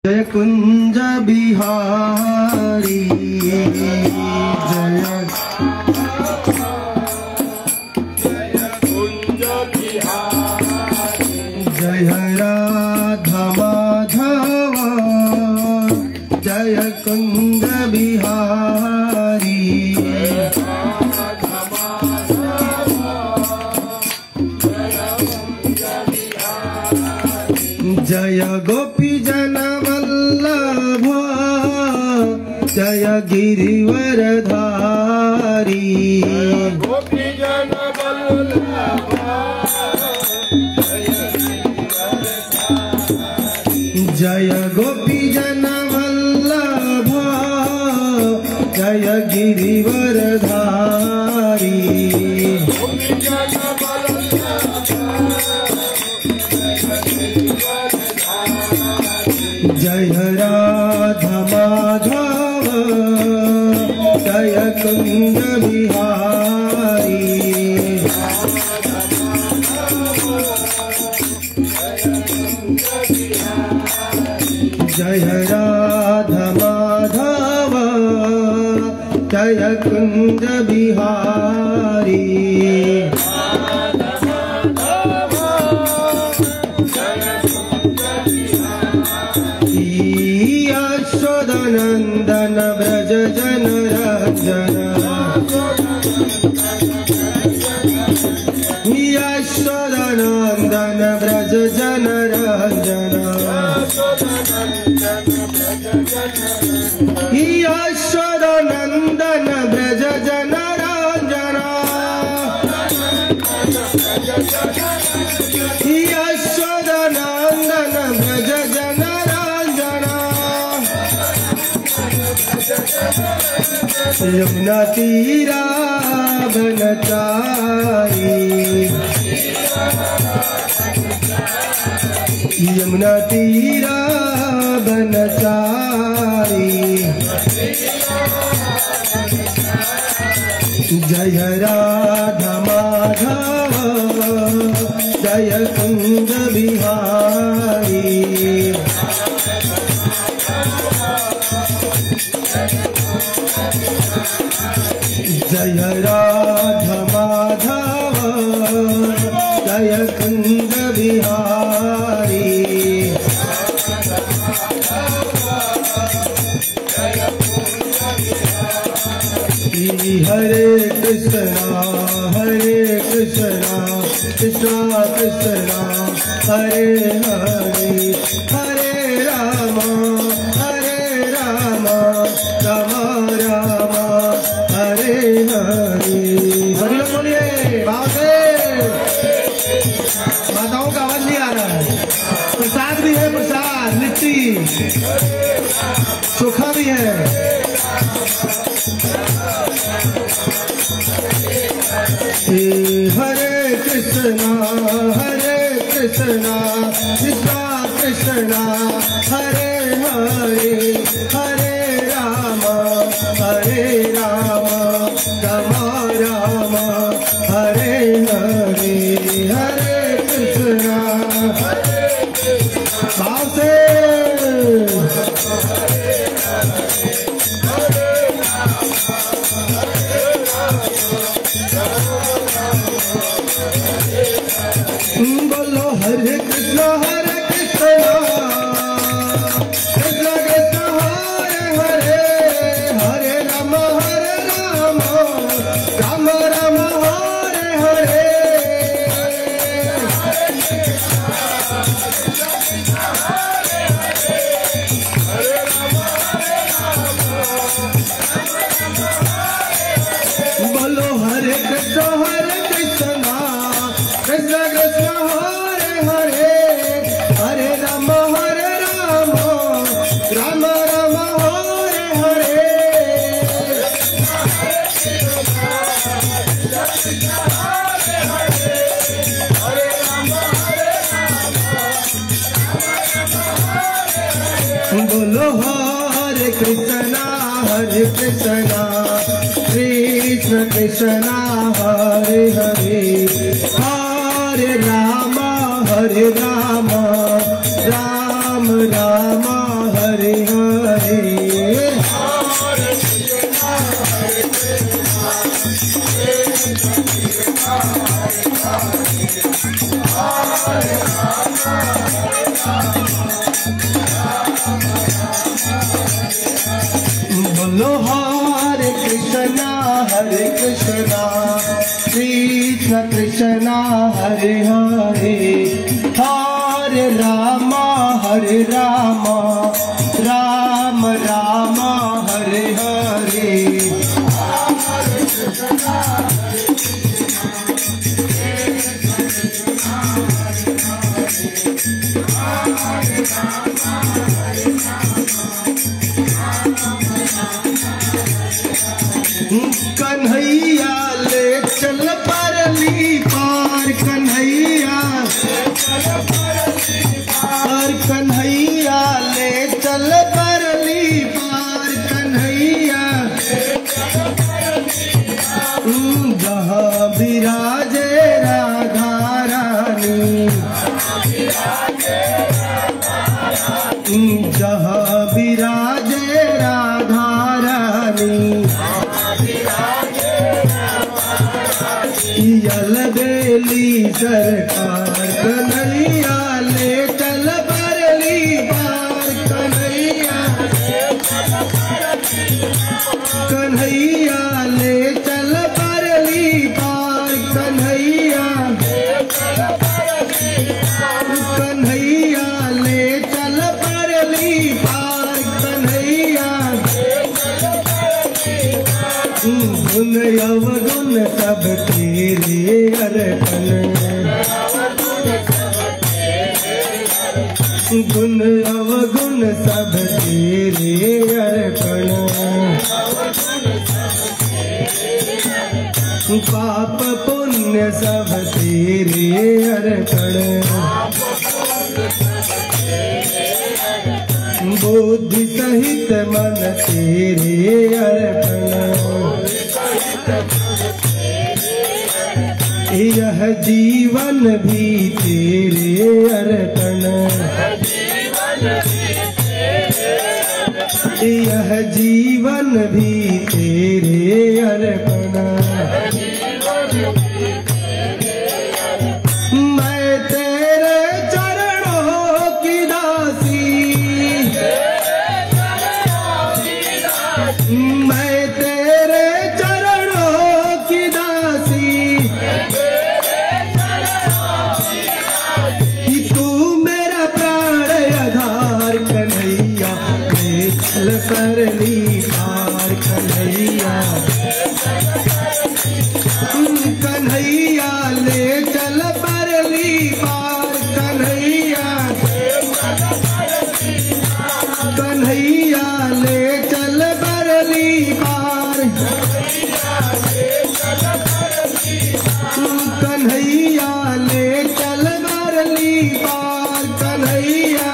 जय कुंज बिहारी जय कुंज बिहारी जय राधा माधव जय कुंज बिहारी जय गोपी जन वल्लभ जय गिरिवरधारी गोपी जन वल्लभ जय गोपी जन वल्लभ जय गिरिवरधारी गोपी जन जय राधा माधव जय कुंज बिहारी जय राधा माधव जय कुंज बिहारी यशोदानंदन ब्रज जन रंजन यशोदानंदन ब्रज जन रंजन यशोदानंदन ब्रज जन रंजन यशोदानंदन ब्रज जन यमुना तीरा बनचारी यमुना तीरा बनचारी जय राधा माधव जय कुंज बिहारी जय राधा माधव जय कुंज बिहारी हरे कृष्णा कृष्णा कृष्णा हरे हरे हरे राम राम राम हरे हरे। सभी लोग बोलिए माताओं का आवाज नहीं आ रहा है। प्रसाद भी है, प्रसाद लिट्टी चोखा भी है। हरे कृष्णा कृष्णा कृष्णा हरे हरे हरे राम राम राम हरे हरे हरे कृष्णा भाव से बोलो हरे कृष्णा कृष्ण कृष्ण हरे हरे हरे राम राम राम हरे हरे बोलो हरे कृष्ण कृष्ण कृष्ण हरे हरे हरे राम राम राम हरे हरे बोलो हरे कृष्ण कृष्ण कृष्ण हरे हरे हरे राम राम राम हरे कृष्णा कृष्ण कृष्णा हरे हरे हरे रामा राम राम हरे हरे कन्हैया ले चल परली पार कन्हैया कन्हैया ले चल परली पार कन्हैया जहाँ विराजे राधा रानी जहाँ विराजे राधा रानी यल बेली सरकार कन्हैया ले चल परली पार कन्हैया ले चल परली पार कन्हैया ले चल परली पार कन्हैया गुण अवगुण सब तेरे अर्पण गुण अवगुण सब तेरे अर्पण पाप पुण्य सब तेरे अर्पण बुद्धि सहित मन तेरे अर्पण यह जीवन भी तेरे अर्पण यह जीवन भी तेरे अर्पण मैं तेरे चरणों की दासी मैं तेरे चरणों की दासी तू मेरा प्राण आधार कन्हैया ले चल परली पार कन्हैया कन्हैया ले चल परली पार कन्हैया ले चल परली पार कन्हैया ले चल परली पार कन्हैया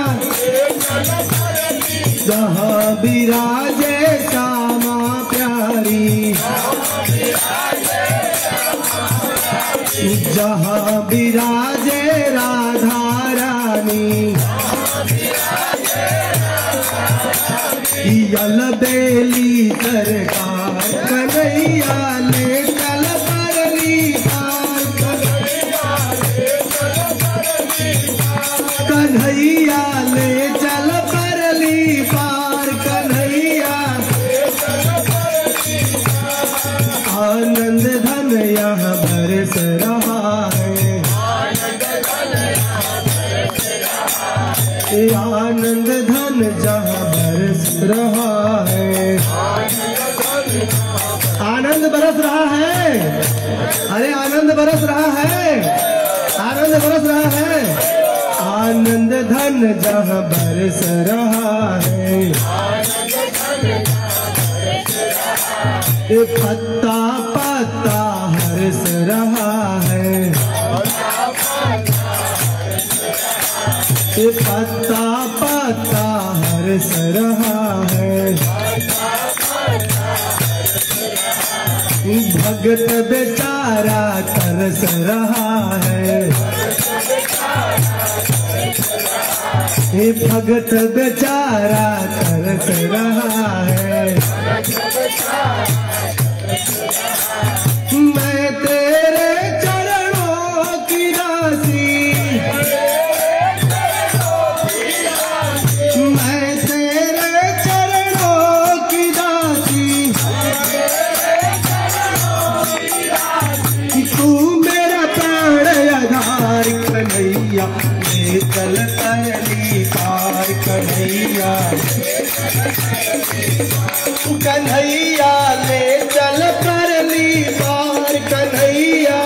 जहाँ विराजे श्यामा प्यारी जहाँ विराजे राधा रानी यल बेली सरकार कन्हैया ले चल परली पार कन्हैया ले चल परली पार कन्हैया आनंद धन यहाँ बरस रहा है आनंद धन जहाँ बरस रहा है आनंद बरस रहा है अरे आनंद बरस रहा है आनंद बरस रहा है आनंद धन जहाँ बरस रहा है पत्ता पत्ता हर्ष रहा है पत्ता पत्ता हर्ष रहा है भगत बेचारा तरस रहा है भगत बेचारा तरस रहा है मैं तेरे चरणों की दासी मैं तेरे चरणों की दासी कन्हैया ले चल परली पार, कन्हैया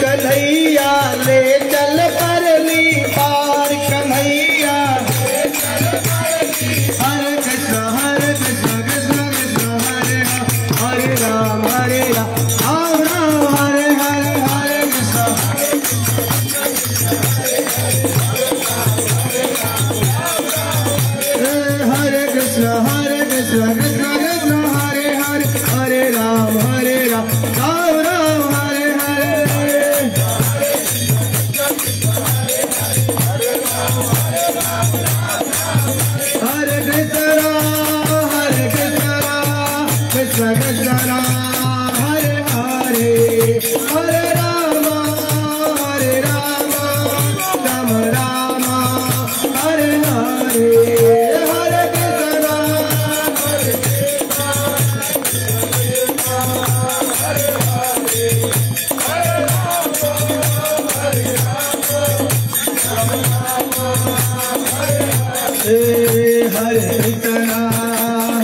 कन्हैया ले चल परली पार, कन्हैया। हरे कृष्ण कृष्ण कृष्ण हरे हरे राम राम राम हरे हरे, हरे कृष्ण कृष्ण कृष्ण कृष्ण हरे हरे, हरे राम राम राम हरे हरे। हरे कृष्ण कृष्ण कृष्ण हरे हरे, हरे राम राम राम हरे हरे, हरे कृष्ण।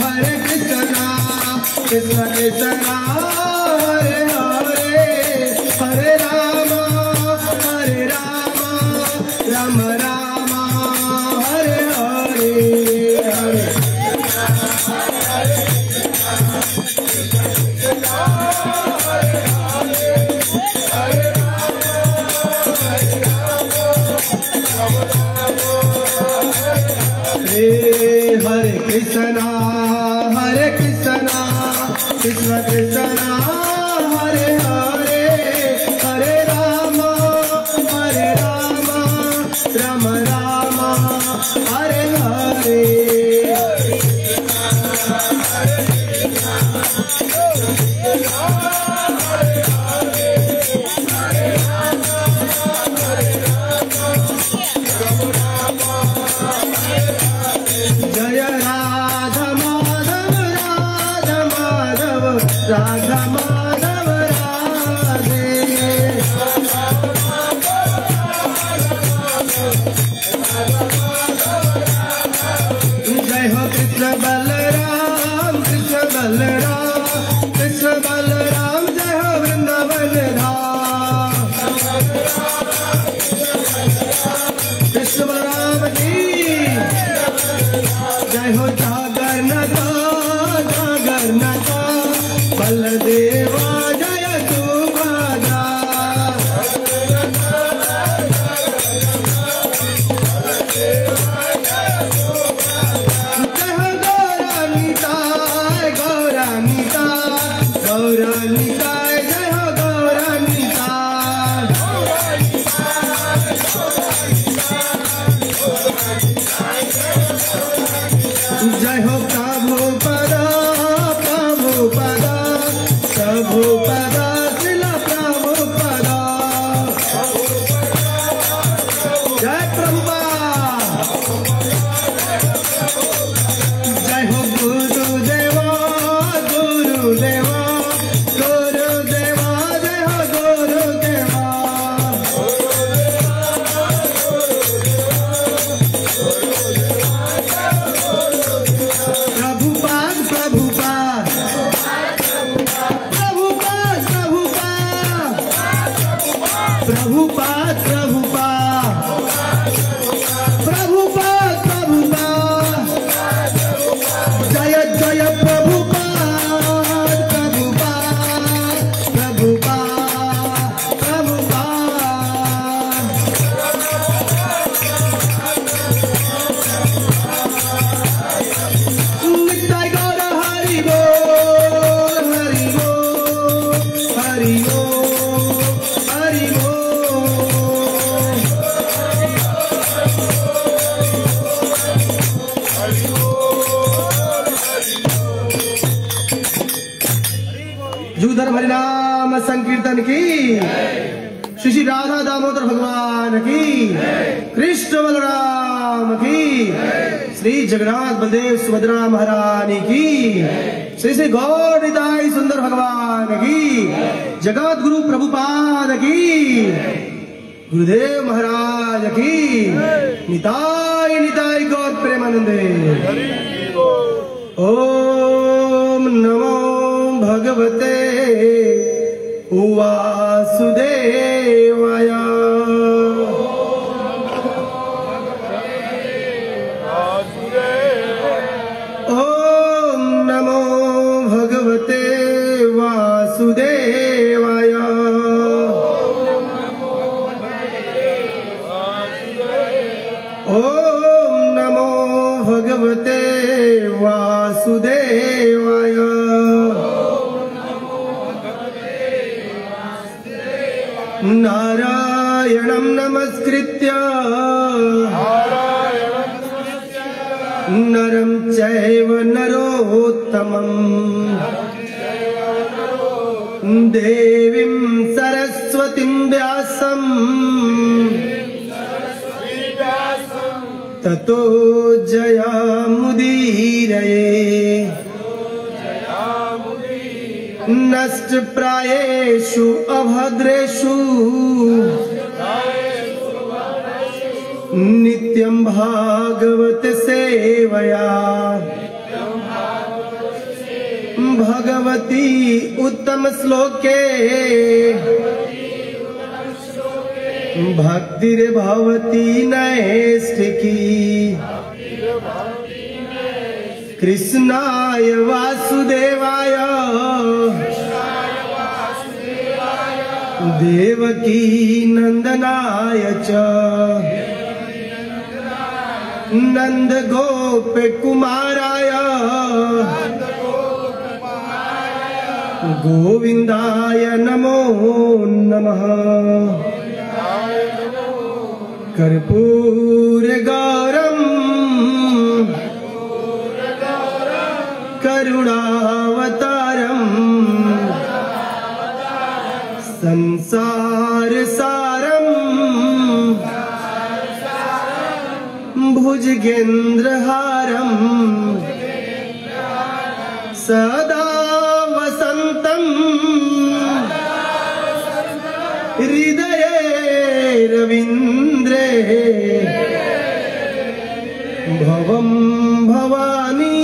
हरे कृष्ण कृष्ण कृष्ण हरे हरे, हरे राम राम राम हरे हरे, हरे। हरे कृष्ण कृष्ण कृष्ण हरे हरे, हरे राम राम राम हरे हरे। जय राधा माधव राधा माधव राधा माधव राधे। जय हो कृष्ण बलराम कृष्ण बलराम कृष्ण बलराम, जय हो वृंदावन धाम। कृष्ण बलराम की जय हो। जागर नगा बलदेवा जय सुभद्रा। जय हो गौरानिताय गौरानिताय जय हो गौरानिताय। जय हो प्रभुपदा शिला प्रभुपदा। जय प्रभुपाद। जय हो गुरुदेवा गुरुदेवा गुरुदेवा, जय हो गुरुदेवा। प्रभुपाद प्रभुपाद प्रभुपाद प्रभुपाद प्रभुपाद प्रभुपाद जय जय प्रभुपाद प्रभुपाद प्रभुपाद प्रभुपाद। नित्य गौर हरि बोल हरि बोल हरि बोल हरि बोल। जुगधर हरिनाम संकीर्तन की, श्री राधा दामोदर भगवान की, कृष्ण बलराम की, श्री जगन्नाथ बलदेव सुभद्रा महारानी की, श्री श्री गौर निताई सुंदर भगवान की, जगत गुरु प्रभुपाद की, गुरुदेव महाराज की, निताई निताय गौर प्रेमानंदे। ओम नमो भगवते वासुदेवाय। ओम नमो भगवते वासुदेवाय। ओम नमो भगवते वासुदेवाय। नारायणं नमस्कृत्य नरं चैव नरोत्तमम् देवीं सरस्वतीं व्यासं ततो जयामुदीरये। नष्टप्रायेषु अभद्रेषु नित्यं भागवत सेवया। भगवती उत्तम श्लोके भक्तिर्भवती नैष्ठिकी। कृष्णाय वासुदेवाय देवकी नंदनाय च नंद गोप कुमाराय गोविंदाय नमो नमः। कर्पूर गौरम करुणावतारम संसार सारम भुजगेन्द्रहारम सदा वसंतम हृदये रवीन्द्रे भवम भवानी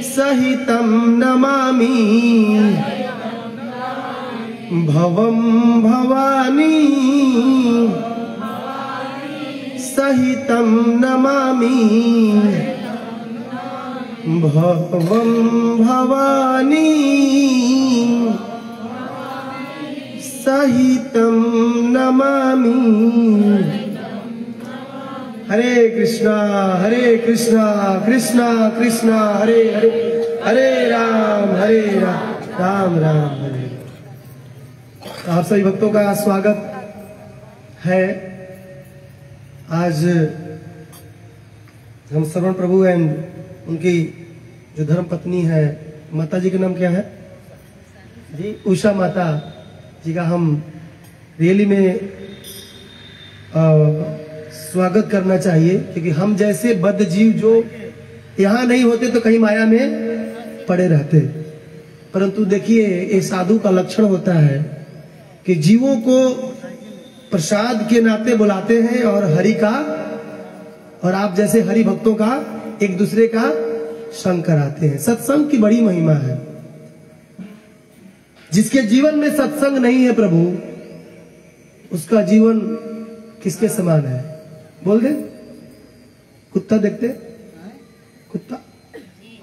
सहितं नमामि। भवम भवानी सहितं नमामि। भवम भवानी सहितं नमामि। हरे कृष्णा कृष्णा कृष्णा हरे हरे, हरे राम राम राम हरे। आप सभी भक्तों का स्वागत है। आज हम श्रवण प्रभु एंड उनकी जो धर्म पत्नी है, माता जी का नाम क्या है जी? उषा माता जी का हम रियली में स्वागत करना चाहिए, क्योंकि हम जैसे बद्ध जीव जो यहाँ नहीं होते तो कहीं माया में पड़े रहते। परंतु देखिए, ये साधु का लक्षण होता है कि जीवों को प्रसाद के नाते बुलाते हैं और हरि का और आप जैसे हरि भक्तों का एक दूसरे का संग कराते हैं। सत्संग की बड़ी महिमा है। जिसके जीवन में सत्संग नहीं है प्रभु, उसका जीवन किसके समान है? बोल दे। कुत्ता देखते,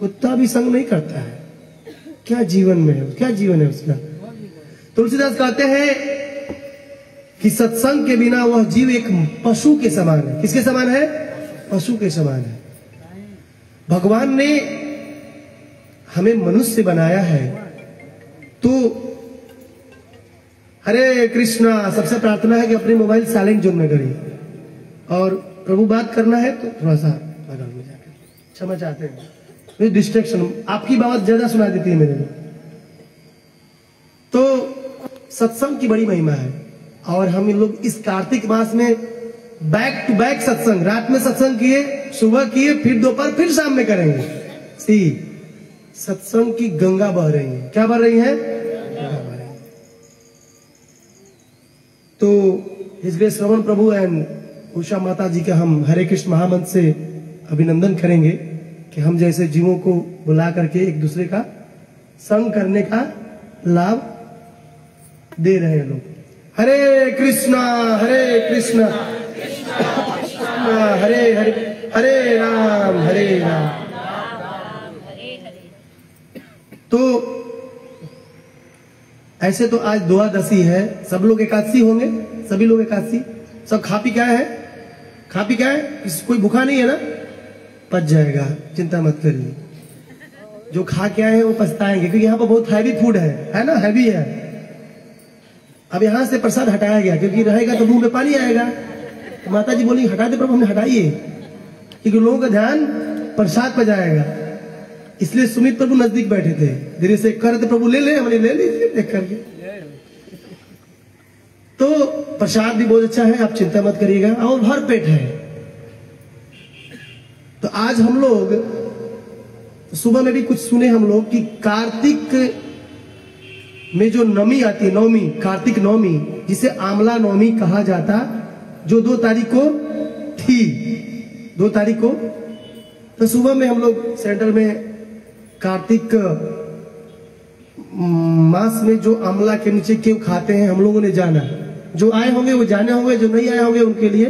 कुत्ता भी संग नहीं करता है। क्या जीवन में है, क्या जीवन है उसका? तुलसीदास कहते हैं कि सत्संग के बिना वह जीव एक पशु के समान है। किसके समान है? पशु के समान है। भगवान ने हमें मनुष्य बनाया है तो हरे कृष्णा। सबसे प्रार्थना है कि अपने मोबाइल साइलेंट जोन में करिए और प्रभु बात करना है तो थोड़ा सा बगल में जाकर क्षमा चाहते हैं। मुझे डिस्ट्रैक्शन, आपकी बात ज्यादा सुना देती है मेरे को। तो सत्संग की बड़ी महिमा है और हम लोग इस कार्तिक मास में बैक टू बैक सत्संग, रात में सत्संग किए, सुबह किए, फिर दोपहर, फिर शाम में करेंगे। सी सत्संग की गंगा बह रही है। क्या बह रही है? गंगा बह रही है। तो इसलिए श्रवण प्रभु एंड उषा माता जी का हम हरे कृष्ण महामंत्र से अभिनंदन करेंगे कि हम जैसे जीवों को बुला करके एक दूसरे का संग करने का लाभ दे रहे हैं लोग। हरे कृष्णा हरे हरे हरे राम तो ऐसे तो आज द्वादशी है, सब लोग एकादशी होंगे, सभी लोग एकादशी, सब खा पी क्या है, खा पी क्या है, कोई भूखा नहीं है ना, पच जाएगा, चिंता मत करिए। जो खा के आए हैं वो पछताएंगे, क्योंकि यहाँ पर बहुत हैवी फूड है ना, हैवी है। अब यहाँ से प्रसाद हटाया गया, क्योंकि रहेगा तो मुंह में पानी आएगा। तो माता जी बोली हटा दे प्रभु, हमने हटाइए, क्योंकि लोगों का ध्यान प्रसाद पर जाएगा। इसलिए सुमित प्रभु नजदीक बैठे थे, धीरे से कर दे प्रभु, ले ले, हमने ले लीजिए देख करके। तो प्रसाद भी बहुत अच्छा है, आप चिंता मत करिएगा, और भर पेट है। तो आज हम लोग सुबह में भी कुछ सुने हम लोग कि कार्तिक में जो नवमी आती है, नवमी, कार्तिक नवमी, जिसे आमला नवमी कहा जाता, जो 2 तारीख को थी, 2 तारीख को। तो सुबह में हम लोग सेंटर में कार्तिक मास में जो आमला के नीचे क्यों खाते हैं हम लोगों ने जाना। जो आए होंगे वो जाने होंगे, जो नहीं आए होंगे उनके लिए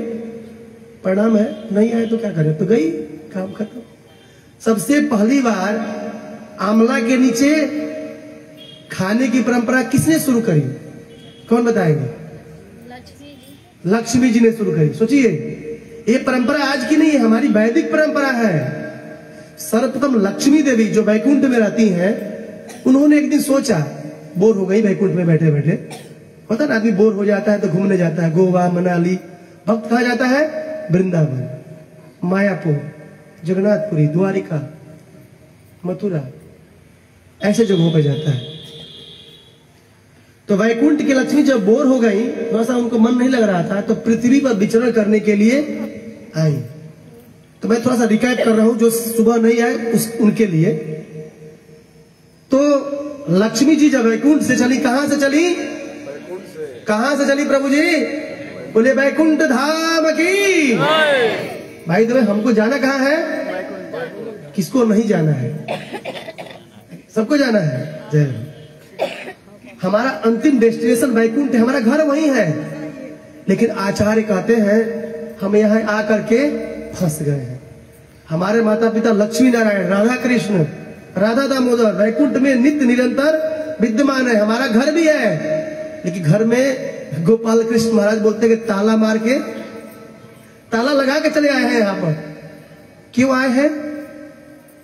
प्रणाम है, नहीं आए तो क्या करें, तो गई, काम खत्म। सबसे पहली बार आमला के नीचे खाने की परंपरा किसने शुरू करी, कौन बताएंगे? लक्ष्मी जी ने शुरू करी। सोचिए, ये परंपरा आज की नहीं है, हमारी वैदिक परंपरा है। सर्वप्रथम लक्ष्मी देवी जो वैकुंठ में रहती हैं, उन्होंने एक दिन सोचा, बोर हो गई वैकुंठ में बैठे बैठे, पता ना आदमी बोर हो जाता है तो घूमने जाता है, गोवा, मनाली, भक्त कहा जाता है वृंदावन, मायापुर, जगन्नाथपुरी, द्वारिका, मथुरा, ऐसे जगहों पर जाता है। तो वैकुंठ की लक्ष्मी जब बोर हो गई, थोड़ा सा उनको मन नहीं लग रहा था, तो पृथ्वी पर विचरण करने के लिए आई। तो मैं थोड़ा सा रिकैप कर रहा हूं, जो सुबह नहीं आए उनके लिए। तो लक्ष्मी जी जब वैकुंठ से चली, कहां से चली, कहां से चली प्रभु जी? बोले वैकुंठ धाम की। भाई तो हमको जाना कहां है, किसको नहीं जाना है, सबको जाना है। जय, हमारा अंतिम डेस्टिनेशन वैकुंठ है, हमारा घर वही है। लेकिन आचार्य कहते हैं हम यहाँ आकर के फंस गए हैं। हमारे माता पिता लक्ष्मी नारायण, राधा कृष्ण, राधा दामोदर वैकुंठ में नित्य निरंतर विद्यमान है। हमारा घर भी है, लेकिन घर में गोपाल कृष्ण महाराज बोलते हैं कि ताला मार के, ताला लगा के चले आए हैं। यहाँ पर क्यों आए हैं?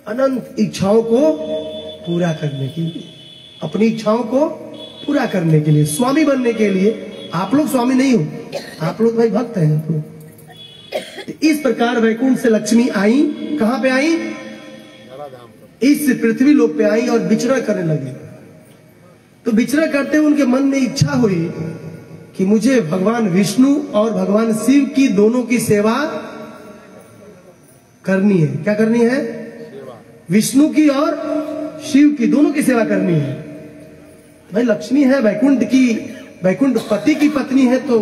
अनंत इच्छाओं को पूरा करने के लिए, अपनी इच्छाओं को पूरा करने के लिए, स्वामी बनने के लिए। आप लोग स्वामी नहीं हो, आप लोग भाई भक्त हैं आप लोग। इस प्रकार वैकुंठ से लक्ष्मी आई, कहां पे आई? इस पृथ्वी लोक पे आई और विचरण करने लगी। तो विचरण करते हुए उनके मन में इच्छा हुई कि मुझे भगवान विष्णु और भगवान शिव की दोनों की सेवा करनी है। क्या करनी है? विष्णु की और शिव की, दोनों की सेवा करनी है। भाई लक्ष्मी है वैकुंठ की, वैकुंठ पति की पत्नी है, तो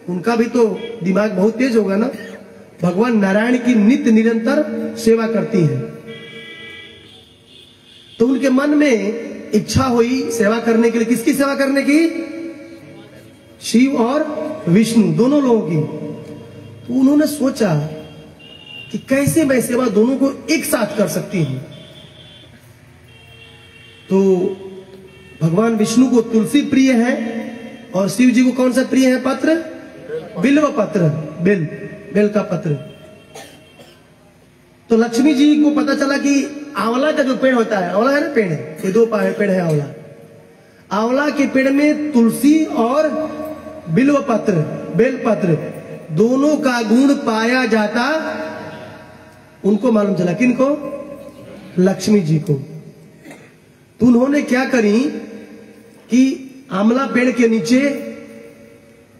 उनका भी तो दिमाग बहुत तेज होगा ना। भगवान नारायण की नित्य निरंतर सेवा करती हैं। तो उनके मन में इच्छा हुई सेवा करने के लिए, किसकी सेवा करने की? शिव और विष्णु, दोनों लोगों की। तो उन्होंने सोचा कि कैसे मैं सेवा दोनों को एक साथ कर सकती हूं। तो भगवान विष्णु को तुलसी प्रिय है और शिव जी को कौन सा प्रिय है? पत्र, बिल्व पत्र, बेल का पत्र। तो लक्ष्मी जी को पता चला कि आंवला का जो पेड़ होता है, आंवला है ना पेड़, ये 2 पेड़ है आंवला। आंवला के पेड़ में तुलसी और बिल्व पत्र, बेल पत्र, दोनों का गुण पाया जाता। उनको मालूम चला, किनको? लक्ष्मी जी को। तो उन्होंने क्या करी कि आंवला पेड़ के नीचे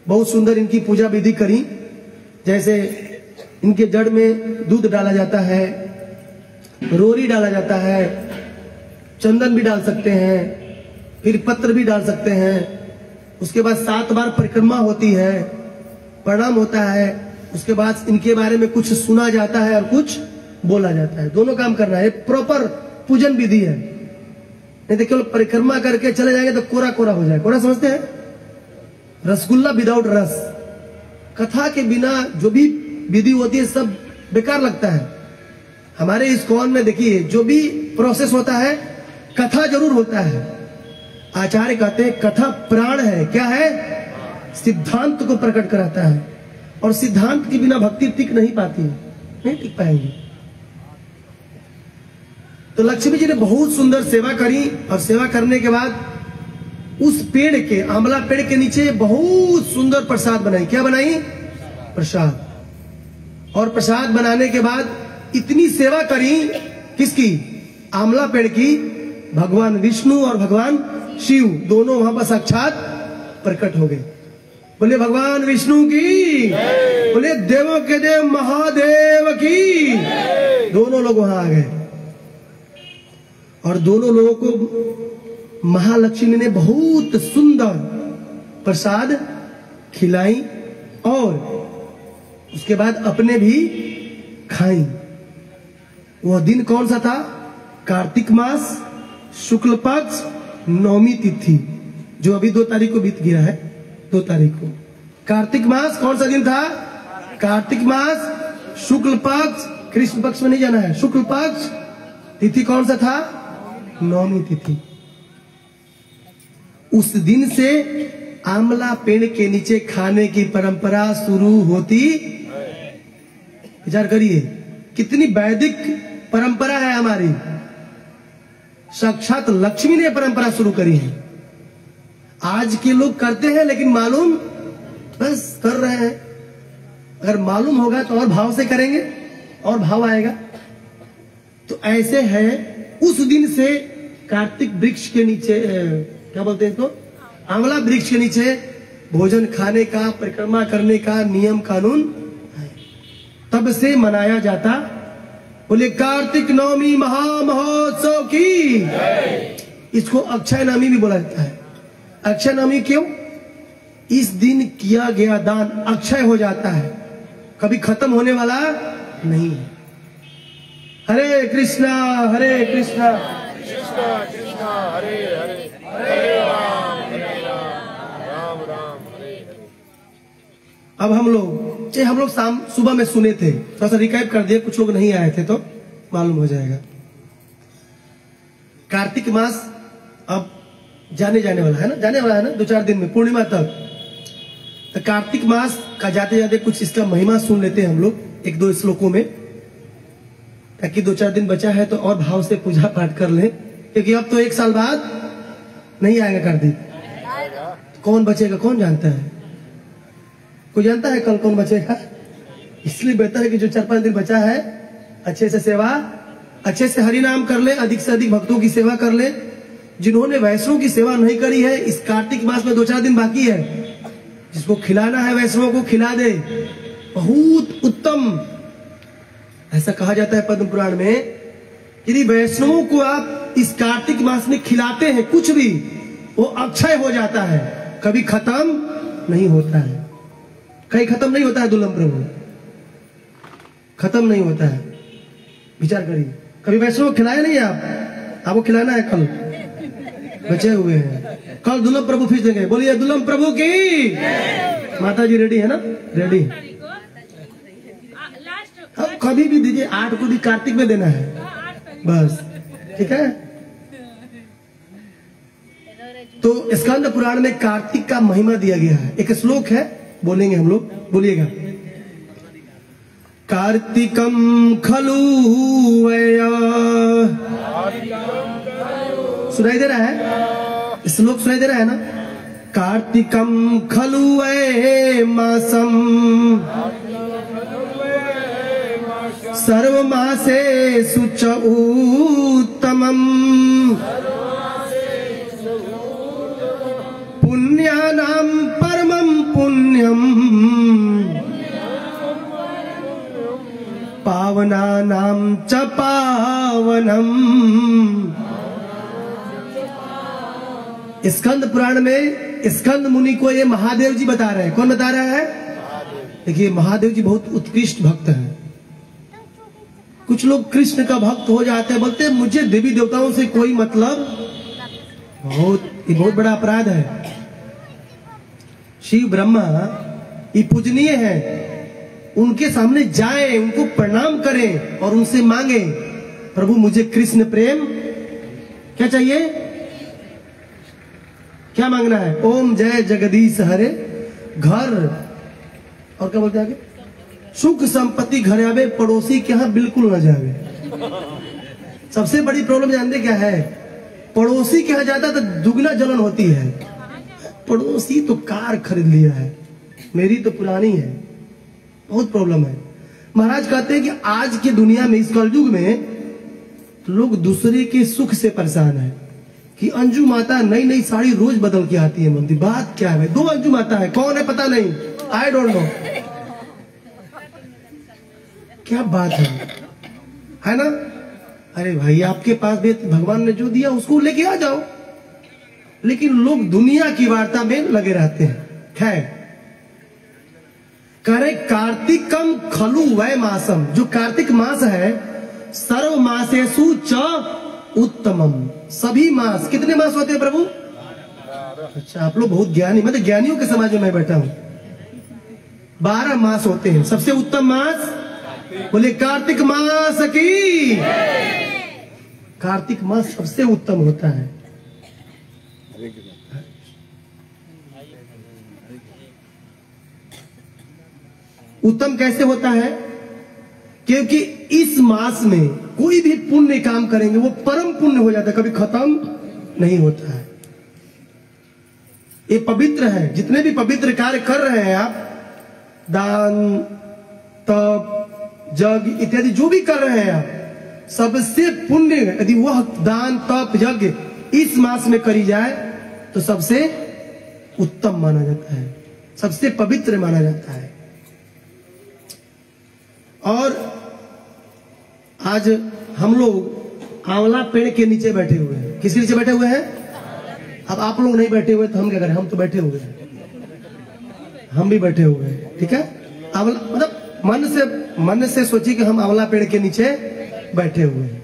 बहुत सुंदर इनकी पूजा विधि करी। जैसे इनके जड़ में दूध डाला जाता है, रोरी डाला जाता है, चंदन भी डाल सकते हैं, फिर पत्र भी डाल सकते हैं। उसके बाद 7 बार परिक्रमा होती है, प्रणाम होता है, उसके बाद इनके बारे में कुछ सुना जाता है और कुछ बोला जाता है। दोनों काम करना है, प्रॉपर पूजन विधि है। नहीं तो केवल परिक्रमा करके चले जाएंगे तो कोरा कोरा हो जाए। कोरा समझते हैं? रसगुल्ला विदाउट रस। कथा के बिना जो भी विधि होती है सब बेकार लगता है। हमारे इस्कॉन में देखिए जो भी प्रोसेस होता है कथा जरूर होता है। आचार्य कहते हैं कथा प्राण है। क्या है? सिद्धांत को प्रकट कराता है, और सिद्धांत के बिना भक्ति टिक नहीं पाती है, नहीं टिक पाएंगी। तो लक्ष्मी जी ने बहुत सुंदर सेवा करी, और सेवा करने के बाद उस पेड़ के, आंवला पेड़ के नीचे बहुत सुंदर प्रसाद बनाई। क्या बनाई? प्रसाद। और प्रसाद बनाने के बाद इतनी सेवा करी, किसकी? आंवला पेड़ की। भगवान विष्णु और भगवान शिव दोनों वहां पर साक्षात प्रकट हो गए। बोले भगवान विष्णु की, बोले देवों के देव महादेव की। दोनों लोग वहां आ गए, और दोनों लोगों को महालक्ष्मी ने बहुत सुंदर प्रसाद खिलाई, और उसके बाद अपने भी खाई। वह दिन कौन सा था? कार्तिक मास, शुक्ल पक्ष, नवमी तिथि, जो अभी 2 तारीख को बीत गया है। 2 तारीख को कार्तिक मास कौन सा दिन था? कार्तिक मास, शुक्ल पक्ष, कृष्ण पक्ष में नहीं जाना है, शुक्ल पक्ष। तिथि कौन सा था? नवमी तिथि। उस दिन से आंवला पेड़ के नीचे खाने की परंपरा शुरू होती। विचार करिए कितनी वैदिक परंपरा है हमारी। साक्षात लक्ष्मी ने परंपरा शुरू करी है। आज के लोग करते हैं लेकिन मालूम बस कर रहे हैं। अगर मालूम होगा तो और भाव से करेंगे, और भाव आएगा। तो ऐसे है, उस दिन से कार्तिक वृक्ष के नीचे, क्या बोलते हैं इसको, आंवला वृक्ष के नीचे भोजन खाने का, परिक्रमा करने का नियम कानून है। तब से मनाया जाता। बोले कार्तिक नवमी महामहोत्सव की। इसको अक्षय नवमी भी बोला जाता है। अक्षय नवमी क्यों? इस दिन किया गया दान अक्षय हो जाता है, कभी खत्म होने वाला नहीं है। हरे कृष्णा हरे कृष्णा कृष्णा कृष्णा हरे हरे, हरे राम राम राम हरे हरे। अब हम लोग शाम सुबह में सुने थे, थोड़ा सा रिकैप कर दिए, कुछ लोग नहीं आए थे तो मालूम हो जाएगा। कार्तिक मास अब जाने वाला है ना, जाने वाला है ना 2-4 दिन में, पूर्णिमा तक। तो कार्तिक मास का जाते जाते कुछ इसका महिमा सुन लेते हैं हम लोग 1-2 श्लोकों में, ताकि 2-4 दिन बचा है तो और भाव से पूजा पाठ कर लें, क्योंकि अब तो 1 साल बाद नहीं आएगा कार्तिक। कौन बचेगा कौन जानता है? कोई जानता है कल कौन बचेगा? इसलिए बेहतर है कि जो 4-5 दिन बचा है अच्छे से सेवा, अच्छे से हरि नाम कर ले, अधिक से अधिक भक्तों की सेवा कर ले। जिन्होंने वैष्णव की सेवा नहीं करी है, इस कार्तिक मास में 2-4 दिन बाकी है, जिसको खिलाना है वैष्णवों को खिला दे, बहुत उत्तम। ऐसा कहा जाता है पद्म पुराण में, यदि वैष्णवों को आप इस कार्तिक मास में खिलाते हैं कुछ भी, वो अक्षय हो जाता है, कभी खत्म नहीं होता है। कहीं खत्म नहीं होता है दुल्लभ प्रभु, खत्म नहीं होता है। विचार करिए, कभी वैष्णव खिलाया नहीं आप? आपको खिलाना है, कल बचे हुए हैं, कल दुल्लभ प्रभु फिर देंगे। बोलिए दुल्लभ प्रभु की। माता जी रेडी है ना? रेडी। अब कभी भी दीजिए, 8 को भी कार्तिक में देना है बस, ठीक है। तो स्कंद पुराण में कार्तिक का महिमा दिया गया है। एक श्लोक है, बोलेंगे हम लोग, बोलिएगा। कार्तिकम खलु वया, सुनाई दे रहा है? श्लोक सुनाई दे रहा है ना? कार्तिकम खलु वै मासम सर्वमासेषु च उत्तमम् पुण्यानां परमं पुण्यम् पावनानां च पावनम्। स्कंद पुराण में स्कंद मुनि को ये महादेव जी बता रहे हैं। कौन बता रहा है? देखिए महादेव जी बहुत उत्कृष्ट भक्त हैं। कुछ लोग कृष्ण का भक्त हो जाते हैं, बोलते हैं मुझे देवी देवताओं से कोई मतलब। ये बहुत बड़ा अपराध है। शिव ब्रह्मा ये पूजनीय है, उनके सामने जाएं, उनको प्रणाम करें और उनसे मांगे प्रभु मुझे कृष्ण प्रेम। क्या चाहिए, क्या मांगना है? ओम जय जगदीश हरे, घर और क्या बोलते हैं आगे, सुख संपत्ति घर आवे, पड़ोसी के यहाँ बिल्कुल न जावे। सबसे बड़ी प्रॉब्लम जानते क्या है? पड़ोसी के यहाँ जाता तो दुगना जलन होती है। पड़ोसी तो कार खरीद लिया है, मेरी तो पुरानी है, बहुत प्रॉब्लम है। महाराज कहते हैं कि आज की दुनिया में, इस कलयुग में लोग दूसरे के सुख से परेशान है कि अंजू माता नई नई साड़ी रोज बदल के आती है मंदिर। बात क्या है? 2 अंजू माता है, कौन है पता नहीं, आई डोंट नो। क्या बात है ना? अरे भाई आपके पास भी भगवान ने जो दिया उसको लेके आ जाओ, लेकिन लोग दुनिया की वार्ता में लगे रहते हैं। खैर करे कार्तिकम खलु वै मासम, जो कार्तिक मास है, सर्व मासेसु च उत्तमम, सभी मास। कितने मास होते हैं प्रभु? अच्छा आप लोग बहुत ज्ञानी, मतलब ज्ञानियों के समाज में मैं बैठा हूं। 12 मास होते हैं। सबसे उत्तम मास बोले कार्तिक मास की। कार्तिक मास सबसे उत्तम होता है। उत्तम कैसे होता है? क्योंकि इस मास में कोई भी पुण्य काम करेंगे वो परम पुण्य हो जाता है, कभी खत्म नहीं होता है। ये पवित्र है। जितने भी पवित्र कार्य कर रहे हैं आप, दान तप यज्ञ इत्यादि जो भी कर रहे हैं आप, सबसे पुण्य यदि वह दान तप यज्ञ इस मास में करी जाए तो सबसे उत्तम माना जाता है, सबसे पवित्र माना जाता है। और आज हम लोग आंवला पेड़ के नीचे बैठे हुए हैं। किसके नीचे बैठे हुए हैं? अब आप लोग नहीं बैठे हुए तो हम क्या करें? हम तो बैठे हुए हैं, हम भी बैठे हुए हैं। ठीक है, आंवला मतलब मन से सोचिए कि हम आंवला पेड़ के नीचे बैठे हुए हैं।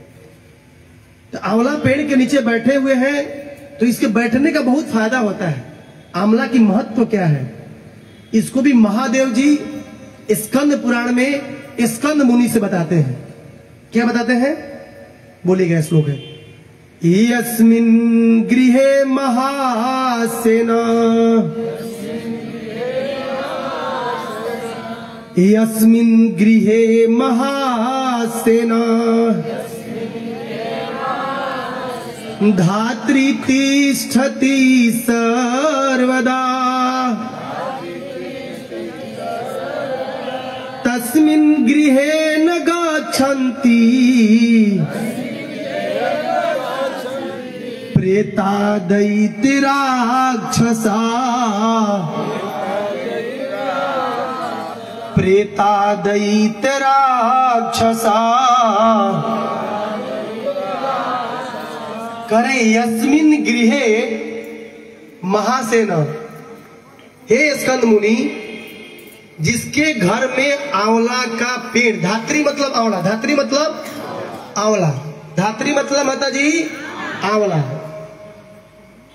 तो आंवला पेड़ के नीचे बैठे हुए हैं तो इसके बैठने का बहुत फायदा होता है। आंवला की महत्व क्या है इसको भी महादेव जी स्कंद पुराण में स्कंद मुनि से बताते हैं। क्या बताते हैं? बोले गए श्लोक है, यस्मिन् गृहे महासेना, यस्मिन् गृहे महासेना, धात्री तिष्ठति सर्वदा, तस्मिन् गृहे न गच्छन्ति प्रेता दैत्य राक्षसा, प्रेता दैत्य राक्षसा। करे यस्मिन् गृहे महासेना, हे स्कंद मुनि, जिसके घर में आंवला का पेड़, धात्री मतलब आंवला, धात्री मतलब आंवला, धात्री मतलब माता जी आंवला।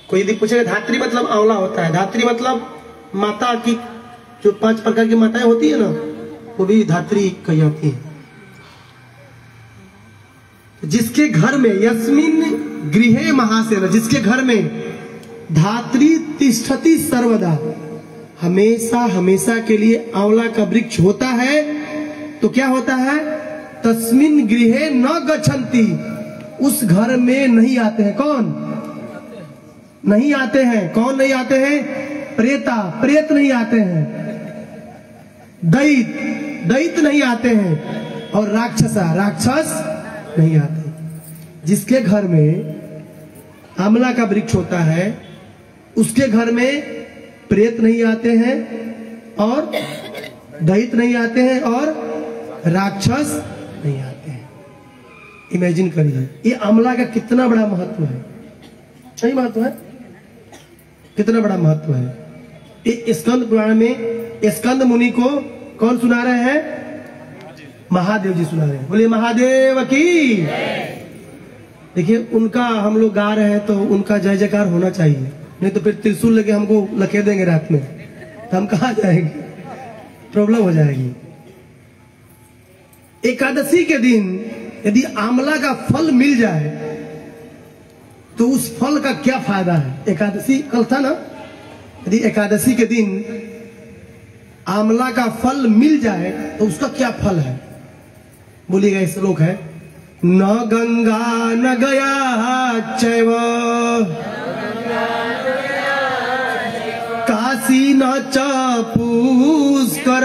कोई यदि पूछेगा धात्री मतलब आंवला होता है, धात्री मतलब माता की जो 5 प्रकार की माताएं होती है ना, वो भी धात्री कही जाती है। जिसके घर में यस्मिन् गृहे महासेना, जिसके घर में धात्री तिष्ठति सर्वदा, हमेशा हमेशा के लिए आंवला का वृक्ष होता है, तो क्या होता है? तस्मिन् गृहे न गच्छन्ति, उस घर में नहीं आते हैं। कौन नहीं आते हैं? कौन नहीं आते हैं? प्रेता, प्रेत नहीं आते हैं, दैत्य नहीं आते हैं, और राक्षसा, राक्षस नहीं आते। जिसके घर में आंवला का वृक्ष होता है उसके घर में प्रेत नहीं आते हैं और दैत्य नहीं आते हैं और राक्षस नहीं आते हैं। इमेजिन करिए ये आंवला का कितना बड़ा महत्व है। सही महत्व है, कितना बड़ा महत्व है। ये स्कंद पुराण में स्कंद मुनि को कौन सुना रहे हैं? महादेव जी सुना रहे हैं। बोलिए महादेव की। देखिए उनका हम लोग गा रहे हैं तो उनका जय जयकार होना चाहिए, नहीं तो फिर त्रिशूल लेके हमको लखेर देंगे रात में, तो हम कहाँ जाएंगे, प्रॉब्लम हो जाएगी। एकादशी के दिन यदि आंवला का फल मिल जाए तो उस फल का क्या फायदा है? एकादशी कल था ना, यदि एकादशी के दिन आंवला का फल मिल जाए तो उसका क्या फल है? बोलिएगा, इस श्लोक है, न गंगा न गया चैव काशी न च पुष्कर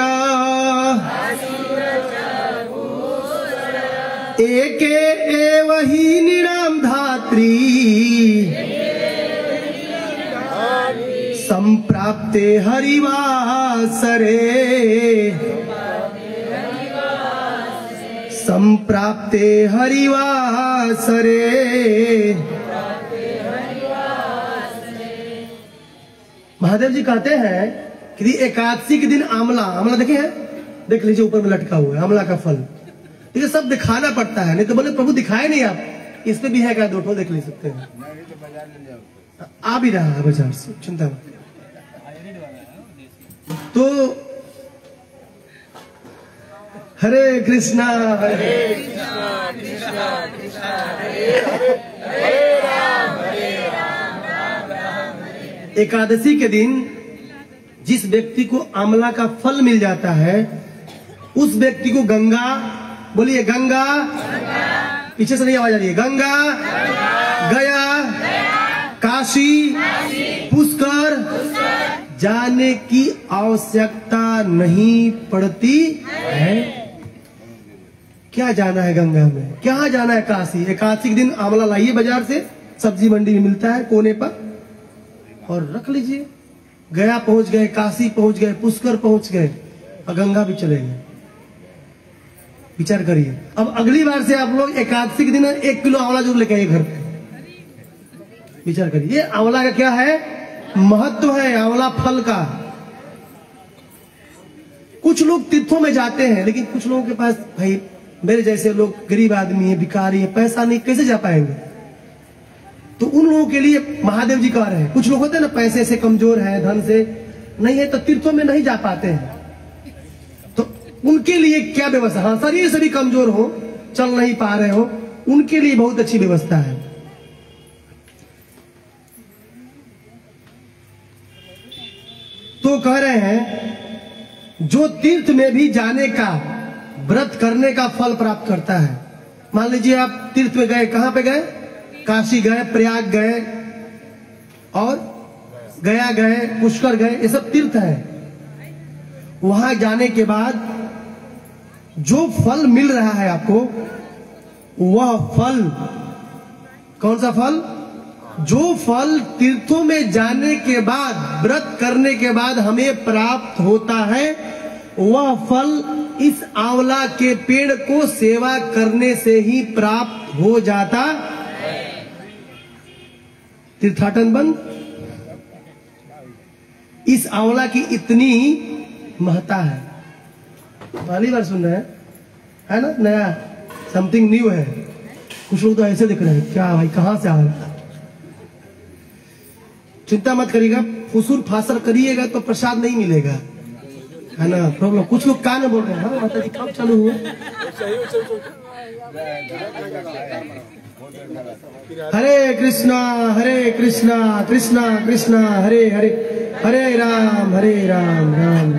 एके एव हि निराम धात्री संप्राप्ते हरिवासरे संप्राप्ते हरिवासरे। महादेव जी कहते हैं कि एकादशी के दिन आंवला देखे हैं, देख लीजिए ऊपर में लटका हुआ है आंवला का फल। ये सब दिखाना पड़ता है, नहीं तो बोले प्रभु दिखाए नहीं आप, इस पे भी है क्या, दो देख ले सकते हैं। आ भी रहा है बाजार से, चिंता मत। तो हरे कृष्णा हरे कृष्णा कृष्णा हरे राम एकादशी के दिन जिस व्यक्ति को आंवला का फल मिल जाता है उस व्यक्ति को गंगा, बोलिए गंगा, पीछे से नहीं आवाज आ रही है, गंगा, गया, काशी, पुष्कर जाने की आवश्यकता नहीं पड़ती है। क्या जाना है गंगा में, क्या जाना है काशी? एकादशी के दिन आंवला लाइए बाजार से, सब्जी मंडी में मिलता है कोने पर, और रख लीजिए। गया पहुंच गए, काशी पहुंच गए, पुष्कर पहुंच गए, और गंगा भी चले गए। विचार करिए। अब अगली बार से आप लोग एकादशी के दिन 1 किलो आंवला जरूर लेके आइए घर पे। विचार करिए, ये आंवला का क्या है, महत्व है आंवला फल का। कुछ लोग तीर्थों में जाते हैं, लेकिन कुछ लोगों के पास, भाई मेरे जैसे लोग गरीब आदमी है, भिखारी है, पैसा नहीं, कैसे जा पाएंगे? तो उन लोगों के लिए महादेव जी कह रहे हैं, कुछ लोग होते हैं ना पैसे से कमजोर है, धन से नहीं है, तो तीर्थों में नहीं जा पाते हैं, तो उनके लिए क्या व्यवस्था? हाँ, शरीर से भी कमजोर हो, चल नहीं पा रहे हो, उनके लिए बहुत अच्छी व्यवस्था है। तो कह रहे हैं जो तीर्थ में भी जाने का, व्रत करने का फल प्राप्त करता है। मान लीजिए आप तीर्थ में गए, कहां पे गए? काशी गए, प्रयाग गए, और गया गए, पुष्कर गए, ये सब तीर्थ है। वहां जाने के बाद जो फल मिल रहा है आपको, वह फल कौन सा फल? जो फल तीर्थों में जाने के बाद, व्रत करने के बाद हमें प्राप्त होता है, वह फल इस आंवला के पेड़ को सेवा करने से ही प्राप्त हो जाता। तीर्थाटन बंद। इस आंवला की इतनी महत्ता है। पहली बार सुन रहे हैं, है ना, नया समथिंग न्यू है। कुछ लोग तो ऐसे दिख रहे हैं, क्या भाई कहां से आ रहा है? चिंता मत करिएगा, फुसूर फासर करिएगा तो प्रसाद नहीं मिलेगा, है ना, प्रॉब्लम। कुछ लोग कान में बोल रहे हैं, हाँ माता जी कब चालू हुआ? हरे कृष्णा कृष्णा कृष्णा हरे हरे, हरे राम राम।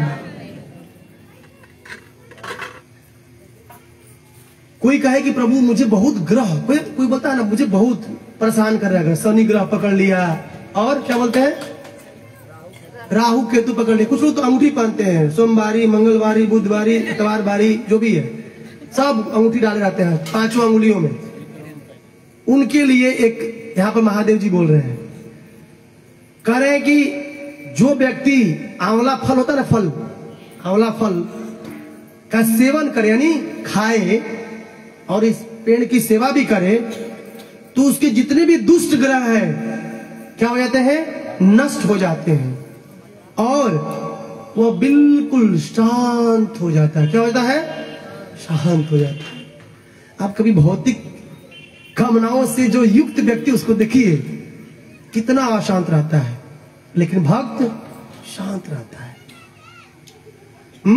कोई कहे कि प्रभु मुझे बहुत ग्रह, कोई बोलता है ना मुझे बहुत परेशान कर रहा है, शनि ग्रह पकड़ लिया, और क्या बोलते हैं, राहु केतु पकड़ लिया। कुछ लोग तो अंगूठी पहनते हैं, सोमवारी, मंगलवारी, बुधवारी, इतवारवारी, जो भी है सब अंगूठी डाले रहते हैं 5 अंगुलियों में। उनके लिए एक यहाँ पर महादेव जी बोल रहे हैं, कह रहे हैं कि जो व्यक्ति आंवला फल होता है ना, फल, आंवला फल का सेवन करे, यानी खाए और इस पेड़ की सेवा भी करे, तो उसके जितने भी दुष्ट ग्रह हैं क्या हो जाते हैं? नष्ट हो जाते हैं। और वो बिल्कुल शांत हो जाता है। क्या होता है? शांत हो जाता है। आप कभी भौतिक कामनाओं से जो युक्त व्यक्ति उसको देखिए, कितना अशांत रहता है, लेकिन भक्त शांत रहता है।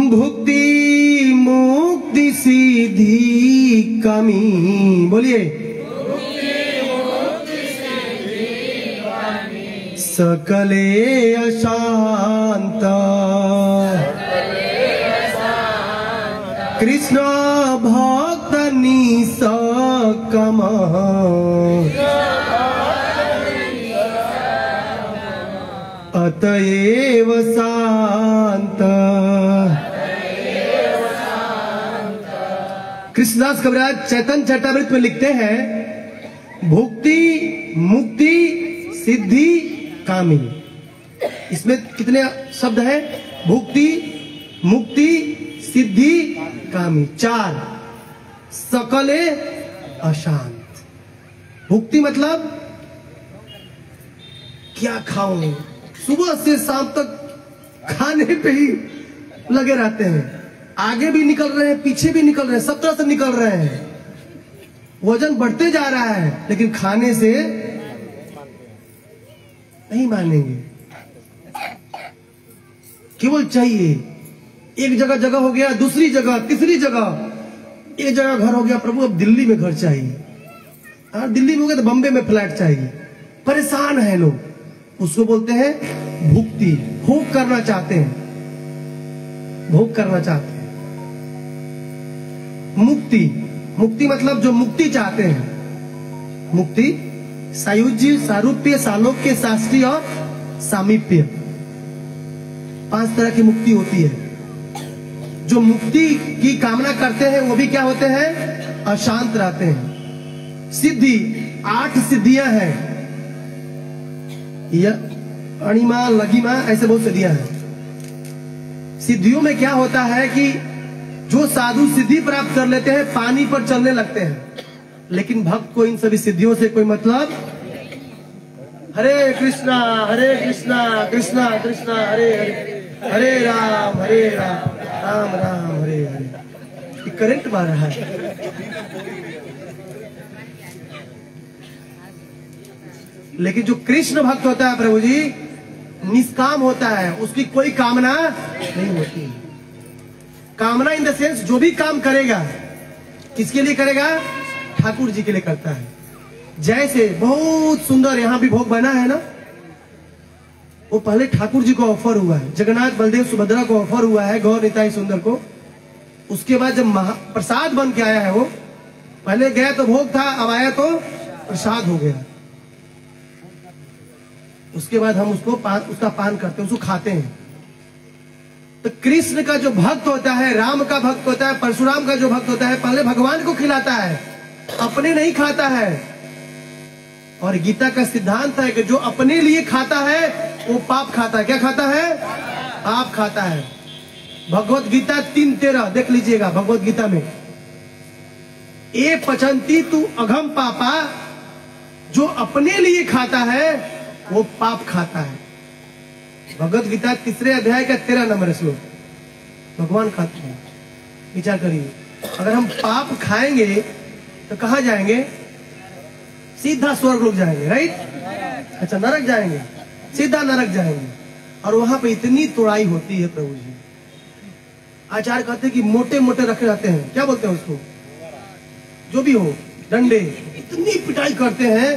भुक्ति मुक्ति सीधी कमी, बोलिए। सकले अशांत कृष्ण भक्त निसकम अतएव शांत। कृष्णदास कविराज चैतन्य चरितामृत में लिखते हैं, भुक्ति मुक्ति सिद्धि कामी। इसमें कितने शब्द हैं? भुक्ति मुक्ति सिद्धि कामी, 4। सकले अशांत। भुक्ति मतलब क्या खाऊं, सुबह से शाम तक खाने पे ही लगे रहते हैं, आगे भी निकल रहे हैं पीछे भी निकल रहे हैं, सब तरह से निकल रहे हैं, वजन बढ़ते जा रहा है, लेकिन खाने से नहीं मानेंगे। केवल चाहिए, एक जगह जगह हो गया, दूसरी जगह तीसरी जगह, एक जगह घर हो गया, प्रभु अब दिल्ली में घर चाहिए, और दिल्ली में हो गया तो बम्बे में फ्लैट चाहिए। परेशान है लोग, उसको बोलते हैं भुक्ति। भोग करना चाहते हैं, भोग करना चाहते हैं। मुक्ति, मुक्ति मतलब जो मुक्ति चाहते हैं। मुक्ति सायुज्य, सारूप्य, सालोक्य, शास्त्रीय और सामीप्य, 5 तरह की मुक्ति होती है। जो मुक्ति की कामना करते हैं वो भी क्या होते हैं? अशांत रहते हैं। सिद्धि, 8 सिद्धियां हैं, अणिमा लघिमा, ऐसे बहुत सिद्धियां हैं। सिद्धियों में क्या होता है कि जो साधु सिद्धि प्राप्त कर लेते हैं पानी पर चलने लगते हैं, लेकिन भक्त को इन सभी सिद्धियों से कोई मतलब। हरे कृष्णा कृष्णा कृष्णा हरे हरे, हरे राम राम राम हरे हरे। करंट मार रहा है। लेकिन जो कृष्ण भक्त होता है प्रभु जी, निष्काम होता है, उसकी कोई कामना नहीं होती। कामना इन द सेंस जो भी काम करेगा किसके लिए करेगा? ठाकुर जी के लिए करता है। जैसे बहुत सुंदर यहाँ भी भोग बना है ना, वो पहले ठाकुर जी को ऑफर हुआ है, जगन्नाथ बलदेव सुभद्रा को ऑफर हुआ है, गौर निताई सुंदर को। उसके बाद जब प्रसाद बन के आया है, वो पहले गया तो भोग था, अब आया तो प्रसाद हो गया। उसके बाद हम उसको उसका पान करते हैं, उसको खाते हैं। तो कृष्ण का जो भक्त होता है, राम का भक्त होता है, परशुराम का जो भक्त होता है, पहले भगवान को खिलाता है, अपने नहीं खाता है। और गीता का सिद्धांत है कि जो अपने लिए खाता है वो पाप खाता है। क्या खाता है? पाप खाता है। भगवत गीता 3:13 देख लीजिएगा। भगवत गीता में ए पचंती तू अघम पापा, जो अपने लिए खाता है वो पाप खाता है। भगवत गीता 3 अध्याय का 13 नंबर श्लोक। भगवान खाते हैं। विचार करिए, अगर हम पाप खाएंगे तो कहाँ जाएंगे? सीधा स्वर्ग लोग जाएंगे, राइट? अच्छा, नरक जाएंगे, सीधा नरक जाएंगे। और वहां पे इतनी तोड़ाई होती है प्रभु जी। आचार्य कहते हैं कि मोटे मोटे रखे जाते हैं, क्या बोलते हैं उसको, जो भी हो, डंडे, इतनी पिटाई करते हैं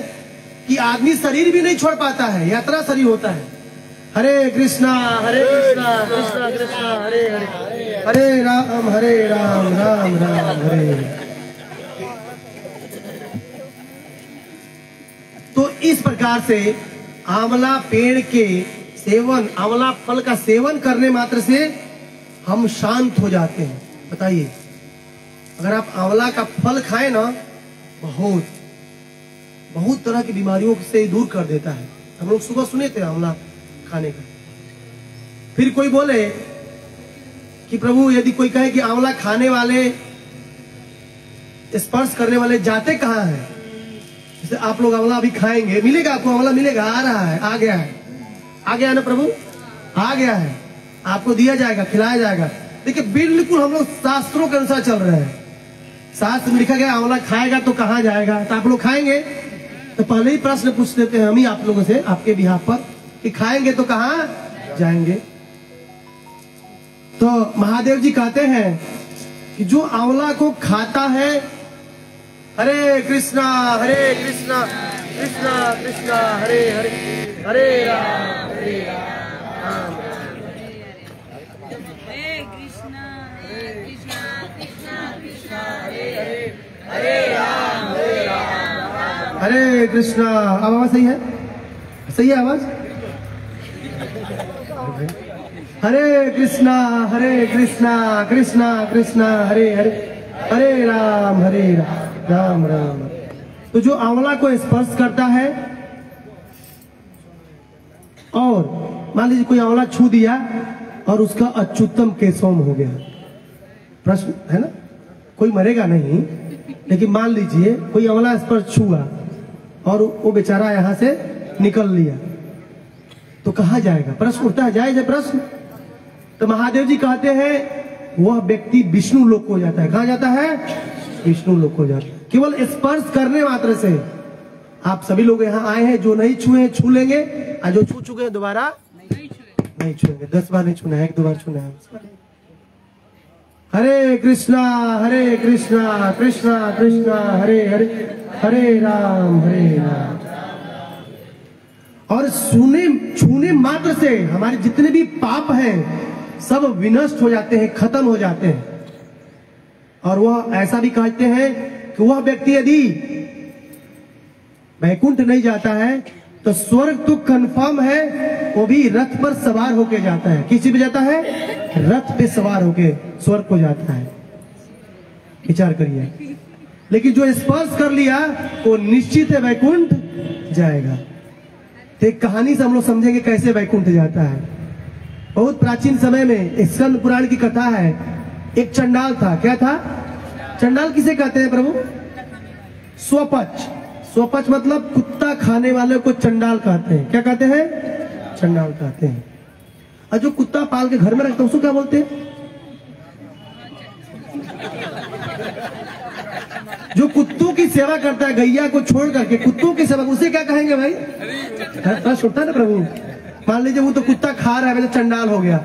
कि आदमी शरीर भी नहीं छोड़ पाता है, यात्रा शरीर होता है। हरे कृष्णा कृष्णा कृष्णा हरे हरे, हरे राम राम राम हरे हरे। तो इस प्रकार से आंवला पेड़ के सेवन, आंवला फल का सेवन करने मात्र से हम शांत हो जाते हैं। बताइए, अगर आप आंवला का फल खाएं ना, बहुत तरह की बीमारियों से दूर कर देता है। हम लोग सुबह सुने थे आंवला खाने का। फिर कोई बोले कि प्रभु, यदि कोई कहे कि आंवला खाने वाले, स्पर्श करने वाले जाते कहाँ हैं? जैसे आप लोग आंवला अभी खाएंगे, मिलेगा आपको आंवला, मिलेगा, आ रहा है, आ गया है, आ गया ना प्रभु, आ गया है। आपको दिया जाएगा, खिलाया जाएगा। देखिए बिल्कुल हम लोग शास्त्रों के अनुसार चल रहे हैं। शास्त्र में लिखा गया आंवला खाएगा तो कहाँ जाएगा, तो आप लोग खाएंगे। तो पहले ही प्रश्न पूछ देते हैं हम ही आप लोगों से, आपके बिहाफ पर, कि खाएंगे तो कहाँ जाएंगे। तो महादेव जी कहते हैं कि जो आंवला को खाता है, हरे कृष्णा कृष्णा कृष्णा हरे हरे, हरे राम राम। हरे कृष्णा। अब आवाज सही है? सही है आवाज? हरे कृष्णा कृष्णा कृष्णा हरे हरे, हरे राम राम राम। तो जो आंवला को स्पर्श करता है, और मान लीजिए कोई आंवला छू दिया और उसका अच्युतम केशवम हो गया, प्रश्न है ना, कोई मरेगा नहीं, लेकिन मान लीजिए कोई आंवला स्पर्श छुआ और वो बेचारा यहां से निकल लिया, तो कहां जाएगा? प्रश्न उठता है, जायज है प्रश्न। तो महादेव जी कहते हैं वह व्यक्ति विष्णु लोक को जाता है। कहां जाता है? विष्णु लोक को जाता है। केवल स्पर्श करने मात्र से। आप सभी लोग यहाँ आए हैं, जो नहीं छुए छू लेंगे, और जो छू चुके हैं दोबारा नहीं छुएंगे। 10 बार नहीं छूना है, 1-2 बार छूना है। हरे कृष्णा कृष्णा कृष्णा हरे हरे, हरे राम राम। और छूने मात्र से हमारे जितने भी पाप हैं सब विनष्ट हो जाते हैं, खत्म हो जाते हैं। और वह ऐसा भी कहते हैं कि वह व्यक्ति यदि वैकुंठ नहीं जाता है तो स्वर्ग तो कंफर्म है, वो भी रथ पर सवार होके जाता है। किसी पे जाता है? रथ पे सवार होके स्वर्ग को जाता है। विचार करिए। लेकिन जो स्पर्श कर लिया वो निश्चित है वैकुंठ जाएगा। तो एक कहानी से हम लोग समझेंगे कैसे वैकुंठ जाता है। बहुत प्राचीन समय में स्कंद पुराण की कथा है। एक चंडाल था। क्या था? चंडाल किसे कहते हैं प्रभु? स्वपच। स्वपच मतलब कुत्ता खाने वाले को चंडाल कहते हैं। क्या कहते हैं? चंडाल कहते हैं। और जो कुत्ता पाल के घर में रखते हैं उसको क्या बोलते हैं? जो कुत्तों की सेवा करता है, गैया को छोड़ करके कुत्तों की सेवा, उसे क्या कहेंगे भाई? छोड़ता ना प्रभु। मान लीजिए वो तो कुत्ता खा रहा है, चंडाल हो गया।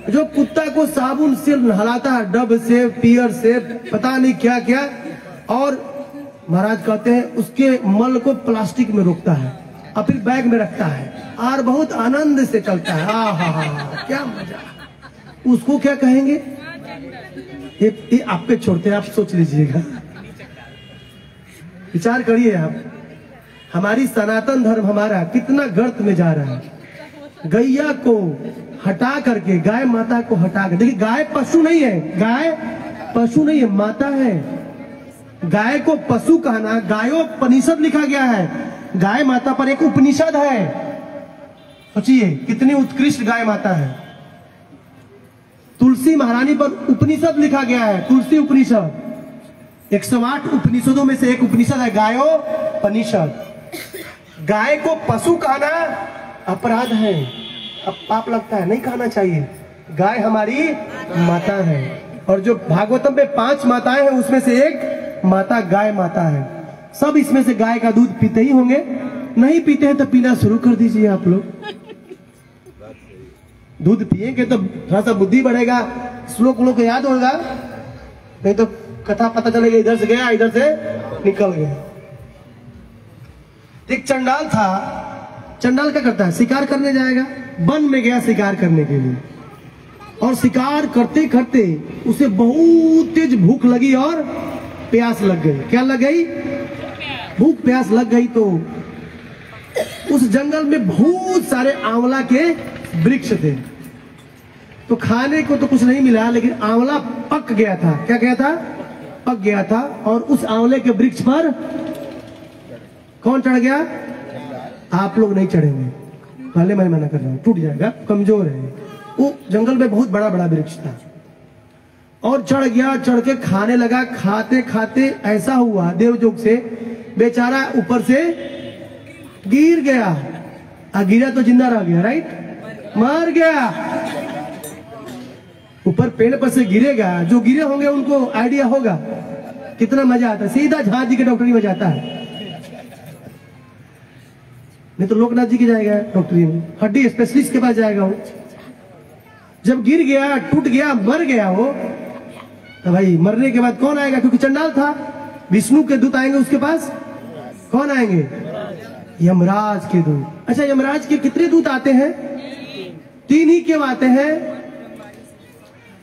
जो कुत्ता को साबुन से नहलाता है, डब से, पियर से, पता नहीं क्या क्या, और महाराज कहते हैं उसके मल को प्लास्टिक में रोकता है और फिर बैग में रखता है और बहुत आनंद से चलता है। हा क्या मजा। उसको क्या कहेंगे? ये आप पे छोड़ते हैं, आप सोच लीजिएगा, विचार करिए आप। हमारी सनातन धर्म हमारा कितना गर्त में जा रहा है। गैया को हटा करके, गाय माता को हटा कर, देखिए गाय पशु नहीं है, गाय पशु नहीं है, माता है। गाय को पशु कहना, गायोपनिषद लिखा गया है। गाय माता पर एक उपनिषद है। सोचिए कितनी उत्कृष्ट गाय माता है। तुलसी महारानी पर उपनिषद लिखा गया है, तुलसी उपनिषद। 108 उपनिषदों में से एक उपनिषद है गायोपनिषद। गाय को पशु कहना अपराध है, अब पाप लगता है, नहीं कहना चाहिए। गाय हमारी माता है। और जो भागवतम में 5 माताएं हैं उसमें से एक माता गाय माता है। सब इसमें से गाय का दूध पीते ही होंगे। नहीं पीते हैं तो पीना शुरू कर दीजिए आप लोग। दूध पिएंगे तो थोड़ा सा बुद्धि बढ़ेगा, श्लोक लोग को याद होगा, नहीं तो कथा पता चलेगा इधर से गया इधर से निकल गया। एक चंडाल था। चंडाल क्या करता है? शिकार करने जाएगा। वन में गया शिकार करने के लिए, और शिकार करते करते उसे बहुत तेज भूख लगी और प्यास लग गई। क्या लग गई? भूख प्यास लग गई। तो उस जंगल में बहुत सारे आंवला के वृक्ष थे। तो खाने को तो कुछ नहीं मिला, लेकिन आंवला पक गया था। क्या गया था? पक गया था। और उस आंवले के वृक्ष पर कौन चढ़ गया? आप लोग नहीं चढ़ेंगे, पहले मैं मना कर रहा हूं, टूट जाएगा, कमजोर है। वो जंगल में बहुत बड़ा बड़ा वृक्ष था और चढ़ गया। चढ़ के खाने लगा। खाते खाते ऐसा हुआ देवजोग से बेचारा ऊपर से गिर गया। गिरा तो जिंदा रह गया, राइट? मर गया। ऊपर पेड़ पर से गिरेगा, जो गिरे होंगे उनको आइडिया होगा कितना मजा आता है। सीधा झांझ जी के डॉक्टरी में जाता है, नहीं तो लोकनाथ जी की जाएगा डॉक्टरी में, हड्डी स्पेशलिस्ट के पास जाएगा वो। जब गिर गया, टूट गया, मर गया वो, तो भाई मरने के बाद कौन आएगा? क्योंकि चंडाल था, विष्णु के दूत आएंगे उसके पास। कौन आएंगे? यमराज के दूत। अच्छा, यमराज के कितने दूत आते हैं? 3 ही क्यों आते हैं?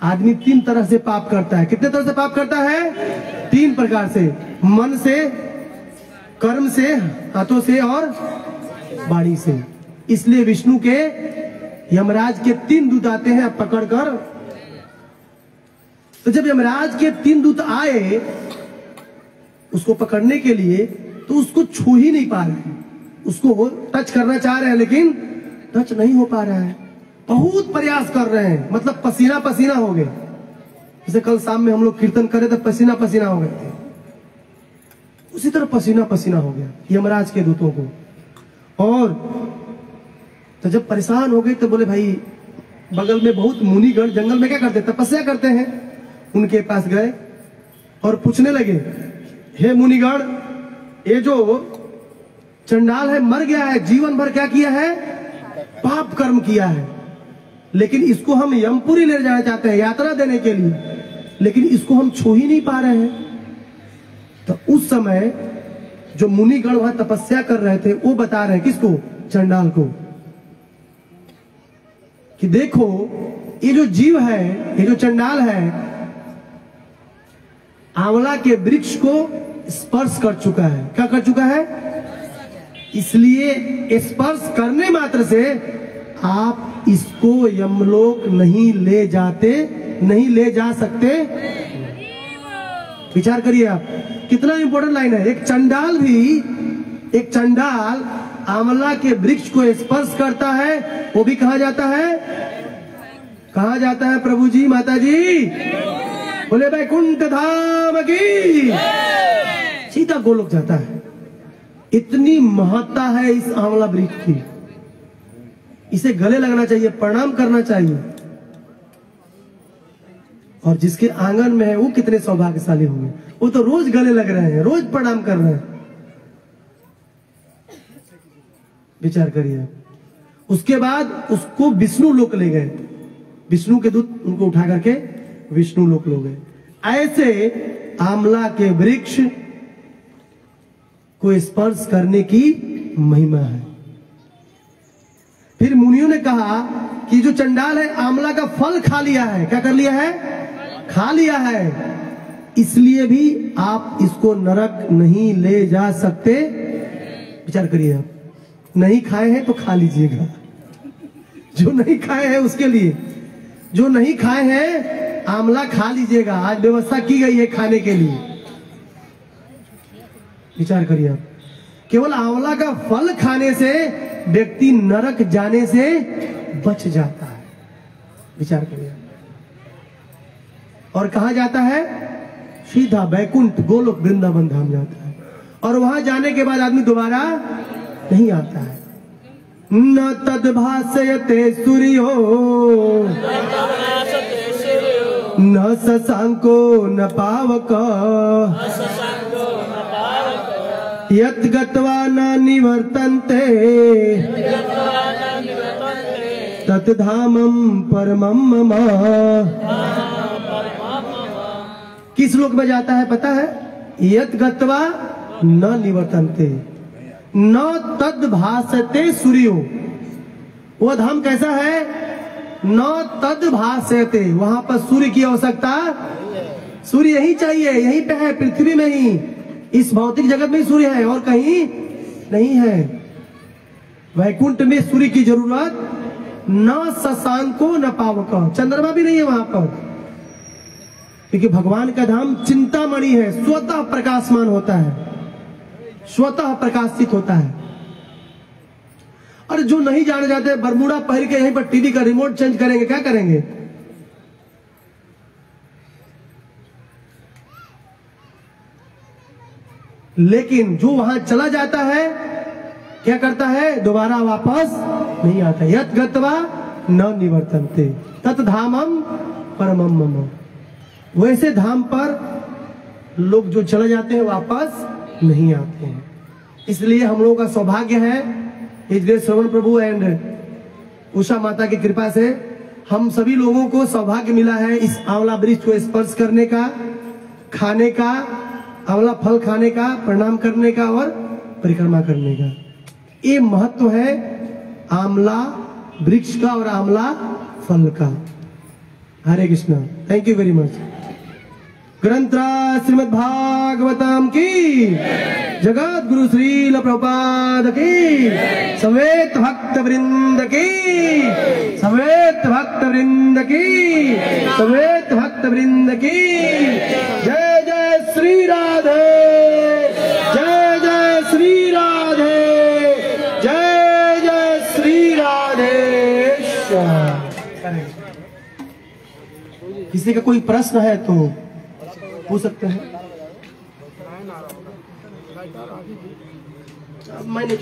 आदमी 3 तरह से पाप करता है। कितने तरह से पाप करता है? 3 प्रकार से, मन से, कर्म से, हाथों से और वाणी से। इसलिए विष्णु के यमराज के 3 दूत आते हैं पकड़कर। तो जब यमराज के 3 दूत आए उसको पकड़ने के लिए, तो उसको छू ही नहीं पा रहे हैं, उसको टच करना चाह रहे हैं लेकिन टच नहीं हो पा रहा है। बहुत प्रयास कर रहे हैं, मतलब पसीना पसीना हो गए। जैसे कल शाम में हम लोग कीर्तन करे तो पसीना पसीना हो गए थे, उसी तरह पसीना पसीना हो गया यमराज के दूतों को। और तो जब परेशान हो गए तो बोले भाई, बगल में बहुत मुनिगण जंगल में क्या करते? तपस्या करते हैं। उनके पास गए और पूछने लगे, हे मुनिगण, ये जो चंडाल है मर गया है, जीवन भर क्या किया है? पाप कर्म किया है, लेकिन इसको हम यमपुरी ले जाना चाहते हैं यात्रा देने के लिए, लेकिन इसको हम छू ही नहीं पा रहे हैं। तो उस समय जो मुनिगण वहां तपस्या कर रहे थे वो बता रहे हैं किसको? चंडाल को, कि देखो ये जो जीव है, ये जो चंडाल है, आंवला के वृक्ष को स्पर्श कर चुका है। क्या कर चुका है? इसलिए स्पर्श करने मात्र से आप इसको यमलोक नहीं ले जाते, नहीं ले जा सकते। विचार करिए आप, कितना इंपॉर्टेंट लाइन है। एक चंडाल भी, एक चंडाल आंवला के वृक्ष को स्पर्श करता है, वो भी कहा जाता है? कहा जाता है प्रभु जी, माता जी बोले वैकुंठ धाम की, सीधा गोलोक जाता है। इतनी महत्ता है इस आंवला वृक्ष की, इसे गले लगना चाहिए, प्रणाम करना चाहिए। और जिसके आंगन में है वो कितने सौभाग्यशाली होंगे, वो तो रोज गले लग रहे हैं, रोज प्रणाम कर रहे हैं। विचार करिए। उसके बाद उसको विष्णु लोक ले गए, विष्णु के दूत उनको उठा करके विष्णु लोक ले गए। ऐसे आंवला के वृक्ष को स्पर्श करने की महिमा है। फिर मुनियों ने कहा कि जो चंडाल है आंवला का फल खा लिया है। क्या कर लिया है? खा लिया है, इसलिए भी आप इसको नरक नहीं ले जा सकते। विचार करिए, आप नहीं खाए हैं तो खा लीजिएगा, जो नहीं खाए हैं उसके लिए, जो नहीं खाए हैं आंवला खा लीजिएगा। आज व्यवस्था की गई है खाने के लिए। विचार करिए आप, केवल आंवला का फल खाने से व्यक्ति नरक जाने से बच जाता है। विचार करिए। और कहा जाता है? सीधा बैकुंठ गोलोक वृंदावन धाम जाता है, और वहां जाने के बाद आदमी दोबारा नहीं आता है। न तद्भासयते सूर्यो न शशांको न पावक यत् गत्वा न निवर्तन्ते तत् धामं परमं मम। किस लोक में जाता है पता है? यत् गत्वा न निवर्तन्ते न तद भासते सूर्यो। वो धाम कैसा है? न तद भासते, वहां पर सूर्य की आवश्यकता, सूर्य यही चाहिए, यहीं पे है, पृथ्वी में ही, इस भौतिक जगत में सूर्य है और कहीं नहीं है। वैकुंठ में सूर्य की जरूरत न शशांको न पावक, चंद्रमा भी नहीं है वहां पर, क्योंकि भगवान का धाम चिंतामणि है, स्वतः प्रकाशमान होता है, स्वतः प्रकाशित होता है। और जो नहीं जाने जाते बरमूडा पहन के यहीं पर टीवी का रिमोट चेंज करेंगे, क्या करेंगे? लेकिन जो वहां चला जाता है क्या करता है? दोबारा वापस नहीं आता। यत् गत्वा न निवर्तन्ते तत् धामम परमम मम। वैसे धाम पर लोग जो चले जाते हैं वापस नहीं आते हैं। इसलिए हम लोगों का सौभाग्य है, इसलिए श्रवण प्रभु एंड उषा माता की कृपा से हम सभी लोगों को सौभाग्य मिला है इस आंवला वृक्ष को स्पर्श करने का, खाने का, आंवला फल खाने का, प्रणाम करने का और परिक्रमा करने का। ये महत्व है आंवला वृक्ष का और आंवला फल का। Hare Krishna. Thank you very much. ग्रंथराज श्रीमद् भागवतम की, जगत गुरु श्रील प्रभुपाद की, समेत भक्त वृंद की, समेत भक्त वृंद की, समेत भक्त वृंद की। जय जय श्री राधे, जय जय श्री राधे, जय जय श्री राधे। किसी का कोई प्रश्न है तो पूछ सकते हैं। मैं नहीं